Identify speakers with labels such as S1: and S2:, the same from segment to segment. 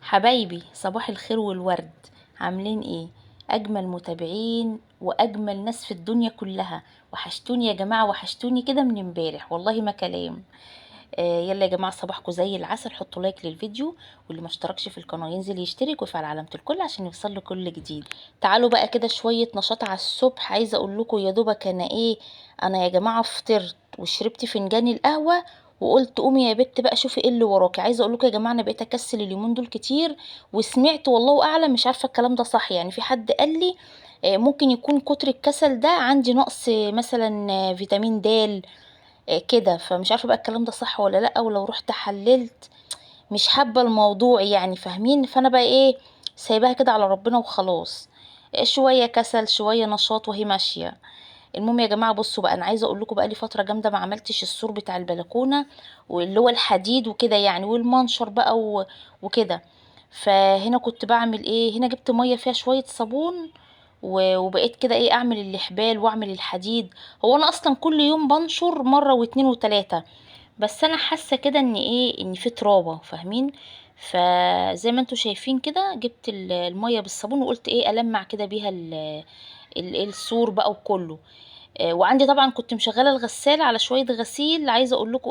S1: حبايبي صباح الخير والورد، عاملين ايه؟ اجمل متابعين واجمل ناس في الدنيا كلها. وحشتوني يا جماعه، وحشتوني كده من امبارح والله ما كلام. يلا يا جماعه صباحكم زي العسل، حطوا لايك للفيديو، واللي ما اشتركش في القناه ينزل يشترك ويفعل علامه الكل عشان يوصل له كل جديد. تعالوا بقى كده شويه نشاط على الصبح. عايزه اقول لكم يا دوبك انا يا جماعه فطرت وشربت فنجان القهوه، وقلت قومي يا بت بقى شوفي ايه اللي وراكي. عايزه اقول لكم يا جماعه انا بقيت اكسل اليومين دول كتير، وسمعت والله اعلم مش عارفه الكلام ده صح، يعني في حد قال لي ممكن يكون كتر الكسل ده عندي نقص مثلا فيتامين د كده. فمش عارفه بقى الكلام ده صح ولا لا، ولو رحت حللت مش حابه الموضوع يعني، فاهمين؟ فانا بقى سايباها كده على ربنا وخلاص. شويه كسل شويه نشاط وهي ماشيه. المهم يا جماعه بصوا بقى، انا عايزه اقول لكم بقى لي فتره جامده ما عملتش السور بتاع البلكونه، واللي هو الحديد وكده يعني، والمنشر بقى وكده. فهنا كنت بعمل هنا جبت ميه فيها شويه صابون، وبقيت كده اعمل الحبال واعمل الحديد. هو انا اصلا كل يوم بنشر مره واتنين وتلاته، بس انا حاسه كده ان في ترابه، فاهمين؟ فزي ما انتوا شايفين كده جبت الميه بالصابون، وقلت المع كده بيها السور بقى وكله. وعندي طبعا كنت مشغله الغساله على شويه غسيل. عايزه اقول لكم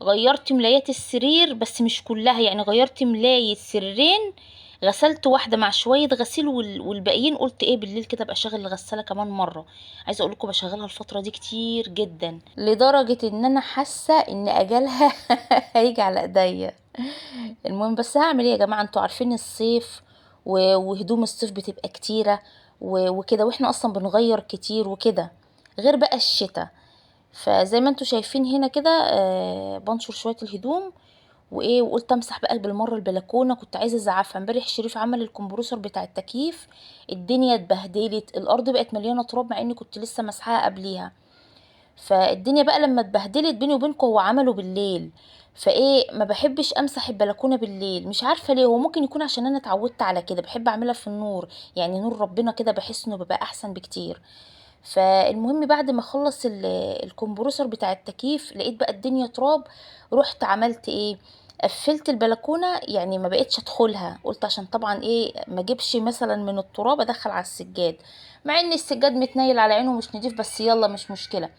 S1: غيرت ملايات السرير بس مش كلها، يعني غيرت ملايه سريرين، غسلت واحده مع شويه غسيل، والباقيين قلت بالليل كده ابقى اشغل الغساله كمان مره. عايزه اقول لكم بشغلها الفتره دي كتير جدا، لدرجه ان انا حاسه ان اجلها هيجي على ايديا. المهم بس هعمل ايه يا جماعه، انتوا عارفين الصيف وهدوم الصيف بتبقى كتيره وكده، واحنا اصلا بنغير كتير وكده، غير بقى الشتاء. فزي ما انتوا شايفين هنا كده بنشر شويه الهدوم، وقلت امسح بقى بالمره البلكونه. كنت عايزه ازعفها امبارح، شريف عمل الكمبروسر بتاع التكييف، الدنيا اتبهدلت، الارض بقت مليانه تراب مع اني كنت لسه مسحاها قبليها. فالدنيا بقى لما اتبهدلت بيني وبينكم، هو عمله بالليل، ما بحبش امسح البلكونه بالليل، مش عارفه ليه. هو ممكن يكون عشان انا اتعودت على كده، بحب اعملها في النور، يعني نور ربنا كده بحس انه بيبقى احسن بكتير. فالمهم بعد ما اخلص الكمبروسر بتاع التكييف، لقيت بقى الدنيا تراب. رحت عملت قفلت البلكونه، يعني ما بقتش ادخلها، قلت عشان طبعا ما اجيبش مثلا من التراب ادخل على السجاد، مع ان السجاد متنيل على عينه مش نضيف، بس يلا مش مشكله.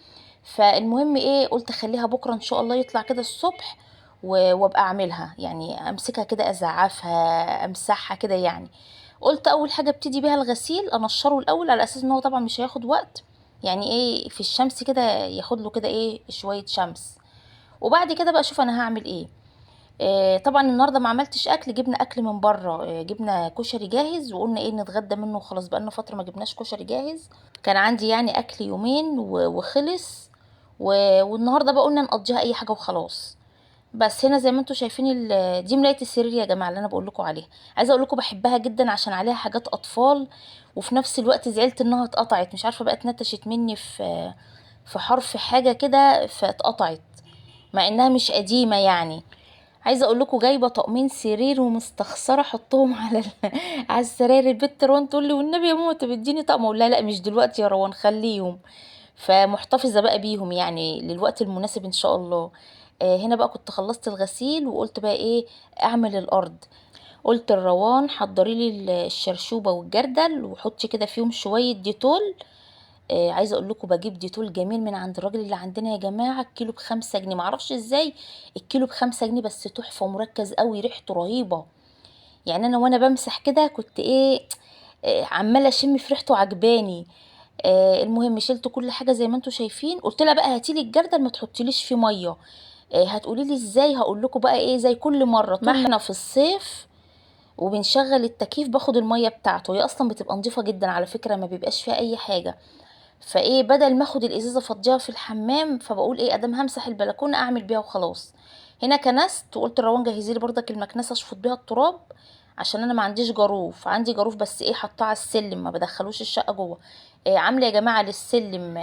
S1: فالمهم قلت خليها بكره ان شاء الله يطلع كده الصبح، وابقى اعملها، يعني امسكها كده ازعفها امسحها كده يعني. قلت اول حاجه ابتدي بيها الغسيل، انشره الاول على اساس ان هو طبعا مش هياخد وقت، يعني في الشمس كده ياخد له كده شويه شمس. وبعد كده بقى اشوف انا هعمل طبعا النهارده ما عملتش اكل، جبنا اكل من بره، جبنا كشري جاهز، وقلنا نتغدى منه وخلاص، بقالنا فتره ما جبناش كشري جاهز. كان عندي يعني اكل يومين وخلص، والنهارده بقى قلنا نقضيها اي حاجه وخلاص. بس هنا زي ما انتوا شايفين دي ملايه السرير يا جماعه اللي انا بقول لكم عليها. عايزه اقول لكم بحبها جدا عشان عليها حاجات اطفال، وفي نفس الوقت زعلت انها اتقطعت، مش عارفه بقى اتنتشت مني في حرف حاجه كده فاتقطعت، مع انها مش قديمه يعني. عايزه اقول لكم جايبه طقمين سرير ومستخسره احطهم على السراير. البت روان تقول لي والنبي يا ماما تديني طقم، اقول لها لا مش دلوقتي يا روان خليهم. فمحتفظه بقى بيهم يعني للوقت المناسب ان شاء الله. هنا بقى كنت خلصت الغسيل، وقلت بقى اعمل الارض. قلت لروان حضري لي الشرشوبه والجردل، وحطي كده فيهم شويه ديتول. عايزه اقول لكم بجيب ديتول جميل من عند الراجل اللي عندنا يا جماعه، الكيلو ب5 جنيه، معرفش ازاي الكيلو ب5 جنيه، بس تحفه مركز قوي ريحته رهيبه. يعني انا وانا بمسح كده كنت عماله اشم في ريحته عجباني. المهم شلت كل حاجه زي ما انتوا شايفين، قلت لها بقى هاتيلي الجردل ما تحطيليش فيه ميه. هتقولي لي ازاي؟ هقول لكم بقى زي كل مره، طول ما احنا في الصيف وبنشغل التكييف باخد الميه بتاعته، هي اصلا بتبقى نظيفه جدا على فكره، ما بيبقاش فيها اي حاجه. بدل ما اخد الازازه افضيها في الحمام، فبقول ادام همسح البلكونه اعمل بيها وخلاص. هنا كنست، وقلت لروان جهزي لي برضك المكنسه اشفط بيها التراب، عشان انا ما عنديش جاروف، عندي جاروف بس حطاه على السلم ما بدخلوش الشقه جوه. عامله يا جماعه للسلم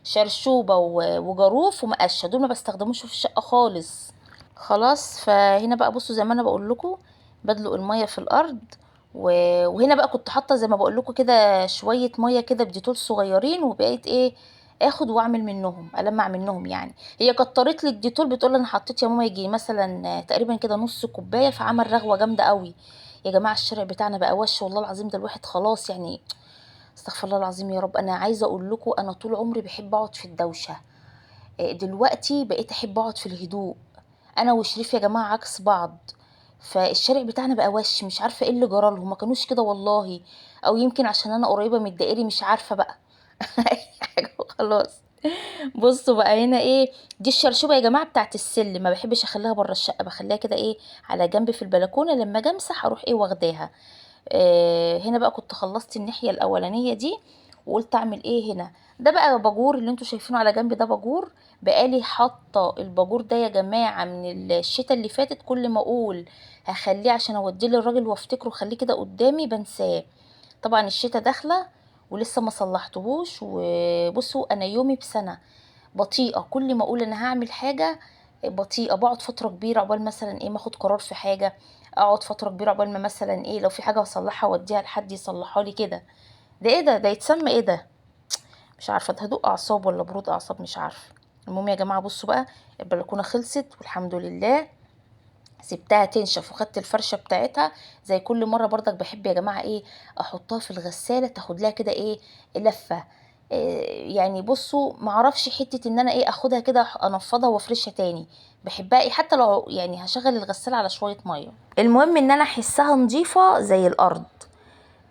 S1: شرشوبه وجاروف ومقشه، دول ما بستخدموش في الشقه خالص. خلاص فهنا بقى بصوا زي ما انا بقول لكم، بدلق الميه في الارض، وهنا بقى كنت حاطه زي ما بقول لكم كده شويه ميه كده بديتول صغيرين، وبقيت اخد واعمل منهم، المع منهم يعني. هي كترت لي الديتول، بتقول انا حطيت يا ماما يجي مثلا تقريبا كده نص كوبايه، فعمل رغوه جامده قوي. يا جماعه الشارع بتاعنا بقى وش، والله العظيم ده الواحد خلاص يعني. استغفر الله العظيم يا رب. انا عايزه اقول لكم انا طول عمري بحب اقعد في الدوشه، دلوقتي بقيت احب اقعد في الهدوء. انا وشريف يا جماعه عكس بعض. فالشارع بتاعنا بقى وش، مش عارفه ايه اللي جرالهم، ما كانوش كده والله. او يمكن عشان انا قريبه من الدائري، مش عارفه بقى. اي حاجه وخلاص. بصوا بقى هنا ايه، دي الشرشوبه يا جماعه بتاعت السلم، ما بحبش اخليها بره الشقه، بخليها كده ايه على جنب في البلكونه، لما اجي امسح اروح ايه واخداها. هنا بقى كنت خلصت الناحيه الاولانيه دي، وقلت اعمل ايه هنا. ده بقى باجور اللي انتوا شايفينه على جنب، ده باجور. بقالي حاطه الباجور ده يا جماعه من الشتا اللي فاتت، كل ما اقول هخليه عشان اوديه للراجل وافتكره خليه كده قدامي بنساه. طبعا الشتا داخله ولسه ما صلحتهوش. وبصوا انا يومي بسنه بطيئه، كل ما اقول انا هعمل حاجه بطيئه، بقعد فتره كبيره عقبال مثلا ايه ما اخد قرار في حاجه. اقعد فتره كبيره عقبال ما مثلا ايه لو في حاجه هصلحها اوديها لحد يصلحها لي كده. ده ايه ده يتسمى ايه ده؟ مش عارفه ده هدوء اعصاب ولا برود اعصاب، مش عارفه. المهم يا جماعه بصوا بقى، البلكونه خلصت والحمد لله. سبتها تنشف وخدت الفرشه بتاعتها. زي كل مره برضك بحب يا جماعه ايه احطها في الغساله تاخد لها كده ايه لفه. يعني بصوا معرفش حته ان انا ايه اخدها كده انفضها وافرشها تاني. بحبها ايه حتى لو يعني هشغل الغساله على شويه ميه، المهم ان انا احسها نظيفه زي الارض.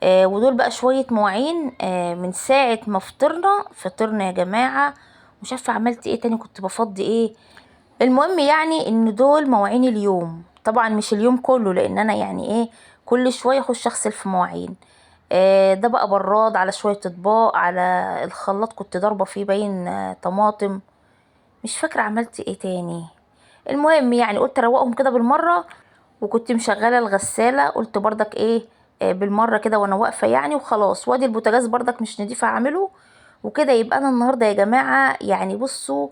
S1: ودول بقى شويه مواعين من ساعه ما فطرنا يا جماعه. مش عارفه عملت ايه تاني، كنت بفضي ايه. المهم يعني ان دول مواعين اليوم، طبعا مش اليوم كله لان انا يعني ايه كل شويه اخش اغسل في مواعين. ده بقى براد على شويه اطباق على الخلاط، كنت ضاربه فيه باين طماطم. مش فاكره عملت ايه تاني. المهم يعني قلت اروقهم كده بالمره. وكنت مشغله الغساله قلت برضك ايه بالمره كده وانا واقفه يعني وخلاص. وادي البوتاجاز برضك مش نضيف اعمله. وكده يبقى انا النهارده يا جماعه يعني بصوا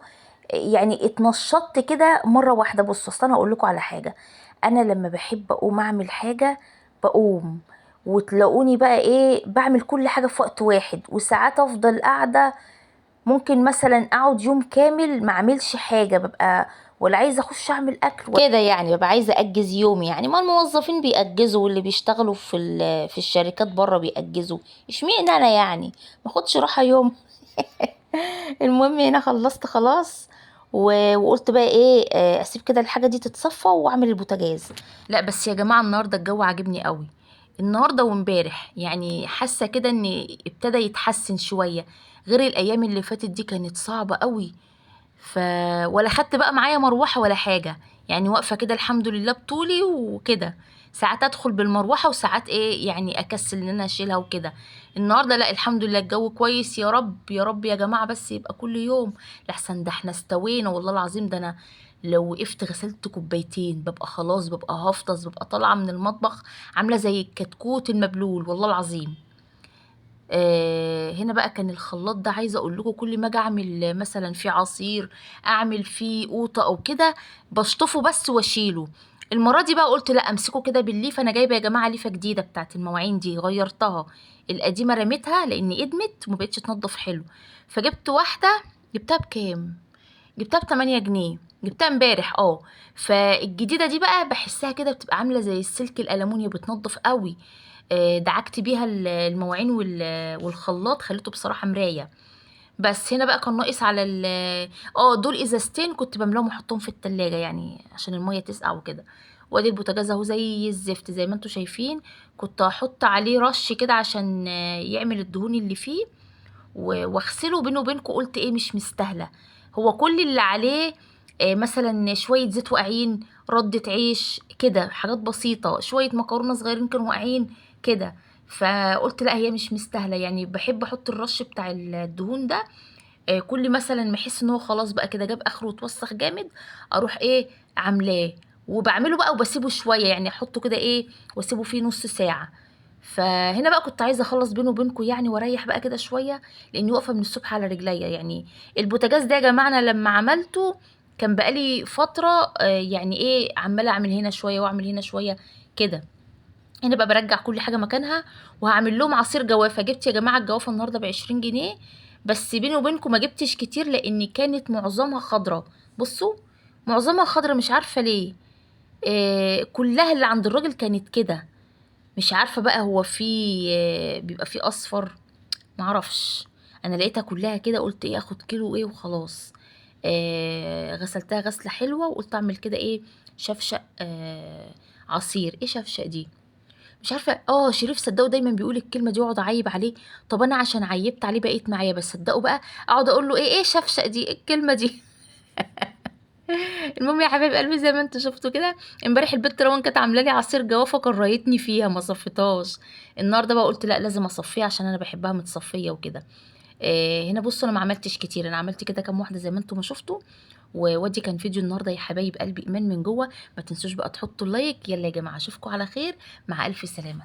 S1: يعني اتنشطت كده مره واحده. بصوا اصل انا هقول لكم على حاجه، انا لما بحب اقوم اعمل حاجه بقوم. وتلاقوني بقى ايه بعمل كل حاجه في وقت واحد، وساعات افضل قاعده ممكن مثلا اقعد يوم كامل ما اعملش حاجه، ببقى ولا عايزه اخش اعمل اكل كده يعني، ببقى عايزه اجز يومي يعني. ما الموظفين بيأجزوا واللي بيشتغلوا في الشركات بره بيأجزوا، اشمعنى انا يعني ما اخدش راحه يوم؟ المهم هنا خلصت خلاص. وقلت بقى ايه اسيب كده الحاجه دي تتصفى واعمل البوتاجاز. لا بس يا جماعه النهارده الجو عاجبني قوي، النهارده وامبارح يعني حاسه كده ان ابتدى يتحسن شويه، غير الايام اللي فاتت دي كانت صعبه قوي. ف ولا خدت بقى معايا مروحه ولا حاجه، يعني واقفه كده الحمد لله بطولي وكده. ساعات ادخل بالمروحه وساعات ايه يعني اكسل ان انا اشيلها وكده. النهارده لا الحمد لله الجو كويس، يا رب يا رب يا جماعه بس يبقى كل يوم. لحسن ده احنا استوينا والله العظيم، ده انا لو وقفت غسلت كوبايتين ببقى خلاص، ببقى هفطس، ببقى طالعه من المطبخ عامله زي الكتكوت المبلول والله العظيم. هنا بقى كان الخلاط ده عايزه اقول لكم كل ما اجي اعمل مثلا فيه عصير، اعمل فيه قوطه او كده، بشطفه بس واشيله. المره دي بقى قلت لا امسكه كده بالليفه. انا جايبه يا جماعه ليفه جديده بتاعت المواعين دي، غيرتها. القديمه رميتها لان ادمت ومبقتش تنضف حلو. فجبت واحده، جبتها بكام؟ جبتها ب8 جنيه، جبتها امبارح فالجديده دي بقى بحسها كده بتبقى عامله زي السلك الالومنيوم، بتنضف قوي. دعكت بيها المواعين والخلاط، خليته بصراحه مرايه. بس هنا بقى كان ناقص على دول ازازتين كنت بملاهم واحطهم في التلاجة يعني عشان الميه تسقع وكده. وادي البوتاجاز اهو زي الزفت زي ما انتوا شايفين. كنت هحط عليه رش كده عشان يعمل الدهون اللي فيه واغسله. بينه وبينكم قلت ايه مش مستاهله. هو كل اللي عليه مثلا شويه زيت واقعين، ردة عيش كده، حاجات بسيطه، شويه مكرونه صغيرين كانوا واقعين كده. فقلت لا هي مش مستاهله يعني. بحب احط الرش بتاع الدهون ده كل مثلا ما احس ان هو خلاص بقى كده جاب اخره وتوسخ جامد، اروح ايه عاملاه. وبعمله بقى وبسيبه شويه يعني احطه كده ايه واسيبه فيه نص ساعه. فهنا بقى كنت عايزه اخلص بينه وبينكم يعني واريح بقى كده شويه، لاني واقفه من الصبح على رجليا يعني. البوتاجاز ده يا جماعه انا لما عملته كان بقالي فتره يعني ايه عماله اعمل هنا شويه واعمل هنا شويه كده. هنا بقى برجع كل حاجه مكانها. وهعمل لهم عصير جوافه. جبت يا جماعه الجوافه النهارده ب20 جنيه. بس بيني وبينكم ما جبتش كتير لان كانت معظمها خضرة. بصوا، معظمها خضرة مش عارفة ليه. كلها اللي عند الراجل كانت كده. مش عارفة بقى هو في بيبقى في اصفر، معرفش. انا لقيتها كلها كده، قلت ايه اخد كيلو ايه وخلاص. غسلتها غسلة حلوة وقلت اعمل كده ايه، شفشق عصير. ايه شفشق دي؟ مش عارفة. شريف صدقوا دايما بيقول الكلمة دي واقعد اعيب عليه. طب انا عشان عيبت عليه بقيت معايا، بس صدقوا بقى اقعد اقول له ايه شفشق دي، إيه الكلمة دي؟ المهم يا حبايب قلبي، زي ما انتوا شفتوا كده، امبارح البت روان كانت عامله لي عصير جوافه، كرهتني فيها ما صفيتهاش. النهارده بقى قلت لا لازم اصفيها عشان انا بحبها متصفيه وكده. هنا بصوا انا ما عملتش كتير، انا عملت كده كام واحده زي ما انتوا ما شفتوا. وودي كان فيديو النهارده يا حبايب قلبي، ايمان من جوه. ما تنسوش بقى تحطوا اللايك. يلا يا جماعه اشوفكم على خير، مع الف سلامه.